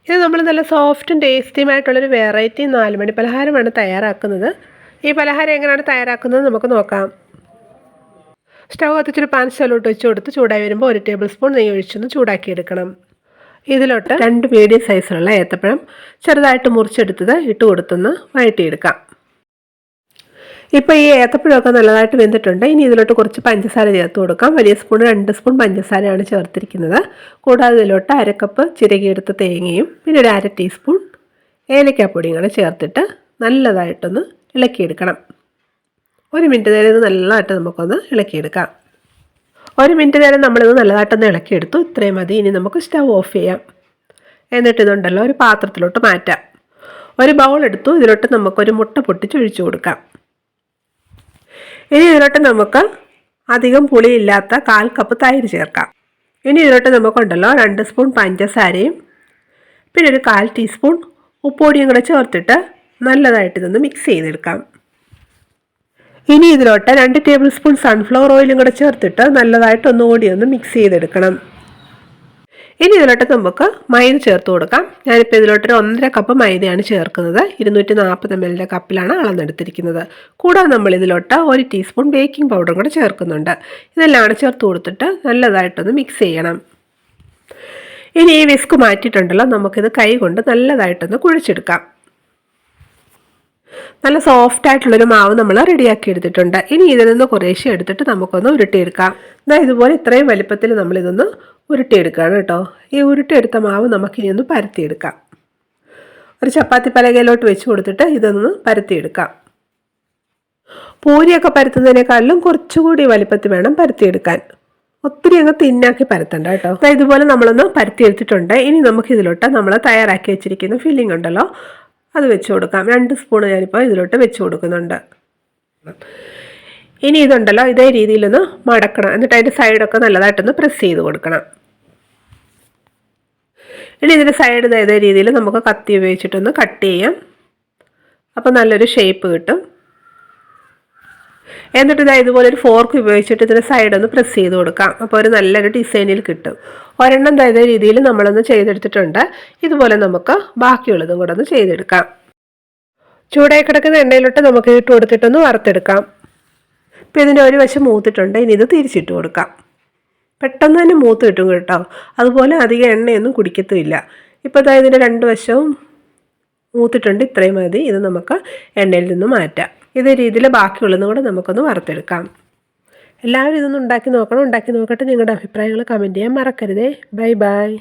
ഇത് നമ്മൾ നല്ല സോഫ്റ്റും ടേസ്റ്റിയുമായിട്ടുള്ളൊരു വെറൈറ്റി 4 മണി പലഹാരമാണ് തയ്യാറാക്കുന്നത്. ഈ പലഹാരം എങ്ങനെയാണ് തയ്യാറാക്കുന്നത് നമുക്ക് നോക്കാം. സ്റ്റൗ കത്തിച്ചൊരു പാൻ സ്റ്റൗവിലോട്ട് വെച്ച് കൊടുത്ത് ചൂടായി വരുമ്പോൾ 1 ടേബിൾ സ്പൂൺ നെയ്യ് ഒഴിച്ചൊന്ന് ചൂടാക്കിയെടുക്കണം. ഇതിലോട്ട് 2 മീഡിയം സൈസിലുള്ള ഏത്തപ്പഴം ചെറുതായിട്ട് മുറിച്ചെടുത്തത് ഇട്ട് കൊടുത്തൊന്ന് വഴറ്റിയെടുക്കാം. ഇപ്പോൾ ഈ ഏത്തപ്പഴമൊക്കെ നല്ലതായിട്ട് വെന്തിട്ടുണ്ട്. ഇനി ഇതിലോട്ട് കുറച്ച് പഞ്ചസാര ചേർത്ത് കൊടുക്കാം. വലിയ സ്പൂൺ 2 സ്പൂൺ പഞ്ചസാരയാണ് ചേർത്തിരിക്കുന്നത്. കൂടാതെ ഇതിലോട്ട് 1/2 കപ്പ് ചിരകിയെടുത്ത തേങ്ങയും പിന്നെ ഒരു 1/2 ടീസ്പൂൺ ഏലക്കാപ്പൊടിയും കൂടെ ചേർത്തിട്ട് നല്ലതായിട്ടൊന്ന് ഇളക്കിയെടുക്കണം. 1 മിനിറ്റ് നേരം ഇത് നല്ലതായിട്ട് നമുക്കൊന്ന് ഇളക്കിയെടുക്കാം. 1 മിനിറ്റ് നേരം നമ്മളിത് നല്ലതായിട്ടൊന്ന് ഇളക്കിയെടുത്തു. ഇത്രയും മതി. ഇനി നമുക്ക് സ്റ്റൗ ഓഫ് ചെയ്യാം. എന്നിട്ട് ഇതുണ്ടല്ലോ ഒരു പാത്രത്തിലോട്ട് മാറ്റാം. ഒരു ബൗൾ എടുത്തു. ഇതിലോട്ട് നമുക്കൊരു മുട്ട പൊട്ടിച്ചൊഴിച്ചു കൊടുക്കാം. ഇനി ഇതിലോട്ട് നമുക്ക് അധികം പുളിയില്ലാത്ത 1/4 കപ്പ് തൈര് ചേർക്കാം. ഇനി ഇതിലോട്ട് നമുക്കുണ്ടല്ലോ 2 സ്പൂൺ പഞ്ചസാരയും പിന്നെ ഒരു 1/4 ടീസ്പൂൺ ഉപ്പുപൊടിയും കൂടെ ചേർത്തിട്ട് നല്ലതായിട്ട് ഇതൊന്ന് മിക്സ് ചെയ്തെടുക്കാം. ഇനി ഇതിലോട്ട് 2 ടേബിൾ സ്പൂൺ സൺഫ്ലവർ ഓയിലും കൂടെ ചേർത്തിട്ട് നല്ലതായിട്ട് ഒന്നുകൂടി ഒന്ന് മിക്സ് ചെയ്തെടുക്കണം. ഇനി ഇതിലോട്ട് നമുക്ക് മൈദ ചേർത്ത് കൊടുക്കാം. ഞാനിപ്പോൾ ഇതിലോട്ടൊരു 1.5 കപ്പ് മൈദയാണ് ചേർക്കുന്നത്. 240 ml കപ്പിലാണ് അളന്നെടുത്തിരിക്കുന്നത്. കൂടാതെ നമ്മൾ ഇതിലോട്ട് 1 ടീസ്പൂൺ ബേക്കിംഗ് പൗഡറും കൂടെ ചേർക്കുന്നുണ്ട്. ഇതെല്ലാം ചേർത്ത് കൊടുത്തിട്ട് നല്ലതായിട്ടൊന്ന് മിക്സ് ചെയ്യണം. ഇനി ഈ വിസ്ക് മാറ്റിയിട്ടുണ്ടല്ലോ, നമുക്കിത് കൈ കൊണ്ട് നല്ലതായിട്ടൊന്ന് കുഴച്ചെടുക്കാം. നല്ല സോഫ്റ്റ് ആയിട്ടുള്ളൊരു മാവ് നമ്മൾ റെഡിയാക്കി എടുത്തിട്ടുണ്ട്. ഇനി ഇതിൽ നിന്ന് കുറേശ്ശെ എടുത്തിട്ട് നമുക്കൊന്ന് ഉരുട്ടിയെടുക്കാം. ഇതുപോലെ ഇത്രയും വലിപ്പത്തിൽ നമ്മളിതൊന്ന് ഉരുട്ടിയെടുക്കുകയാണ് കേട്ടോ. ഈ ഉരുട്ടിയെടുത്ത മാവ് നമുക്കിനി ഒന്ന് പരത്തിയെടുക്കാം. ഒരു ചപ്പാത്തി പലകയിലോട്ട് വെച്ച് കൊടുത്തിട്ട് ഇതൊന്ന് പരത്തിയെടുക്കാം. പൂരിയൊക്കെ പരത്തുന്നതിനേക്കാളും കുറച്ചുകൂടി വലിപ്പത്തിൽ വേണം പരത്തിയെടുക്കാൻ. ഒത്തിരി അങ്ങ് തിന്നാക്കി പരത്തണ്ട കേട്ടോ. ഇതുപോലെ നമ്മളൊന്ന് പരത്തിയെടുത്തിട്ടുണ്ട്. ഇനി നമുക്കിതിലോട്ട് നമ്മൾ തയ്യാറാക്കി വെച്ചിരിക്കുന്ന ഫില്ലിംഗ് ഉണ്ടല്ലോ, അത് വെച്ച് കൊടുക്കാം. 2 സ്പൂൺ ഞാനിപ്പോൾ ഇതിലോട്ട് വെച്ച് കൊടുക്കുന്നുണ്ട്. ഇനി ഇതുണ്ടല്ലോ ഇതേ രീതിയിലൊന്ന് മടക്കണം. എന്നിട്ട് അതിൻ്റെ സൈഡൊക്കെ നല്ലതായിട്ടൊന്ന് പ്രസ് ചെയ്ത് കൊടുക്കണം. ഇനി ഇതിൻ്റെ സൈഡ് ഇതേ രീതിയിൽ നമുക്ക് കത്തി ഉപയോഗിച്ചിട്ടൊന്ന് കട്ട് ചെയ്യാം. അപ്പോൾ നല്ലൊരു ഷേപ്പ് കിട്ടും. എന്നിട്ട് ഇതുപോലെ ഒരു ഫോർക്ക് ഉപയോഗിച്ചിട്ട് ഇതിൻ്റെ സൈഡൊന്ന് പ്രസ് ചെയ്ത് കൊടുക്കാം. അപ്പോൾ ഒരു നല്ലൊരു ഡിസൈനിൽ കിട്ടും. ഒരെണ്ണം ഇതേ രീതിയിൽ നമ്മളൊന്ന് ചെയ്തെടുത്തിട്ടുണ്ട്. ഇതുപോലെ നമുക്ക് ബാക്കിയുള്ളതും കൂടെ ഒന്ന് ചെയ്തെടുക്കാം. ചൂടായി കിടക്കുന്ന എണ്ണയിലോട്ട് നമുക്ക് ഇട്ട് കൊടുത്തിട്ടൊന്ന് വറുത്തെടുക്കാം. ഇപ്പോൾ ഇതിൻ്റെ ഒരു വശം മൂത്തിട്ടുണ്ട്. ഇനി ഇത് തിരിച്ചിട്ട് കൊടുക്കാം. പെട്ടെന്ന് തന്നെ മൂത്ത് കിട്ടും കേട്ടോ. അതുപോലെ അധികം എണ്ണയൊന്നും കുടിക്കത്തുമില്ല. ഇപ്പോൾ ഇതിൻ്റെ 2 വശവും മൂത്തിട്ടുണ്ട്. ഇത്രയും മതി. ഇത് നമുക്ക് എണ്ണയിൽ നിന്ന് മാറ്റാം. ഇതേ രീതിയിൽ ബാക്കിയുള്ളതും കൂടെ നമുക്കൊന്ന് വറുത്തെടുക്കാം. എല്ലാവരും ഇതൊന്ന് ഉണ്ടാക്കി നോക്കണം. ഉണ്ടാക്കി നോക്കിയിട്ട് നിങ്ങളുടെ അഭിപ്രായങ്ങൾ കമൻറ്റ് ചെയ്യാൻ മറക്കരുതേ. Bye bye.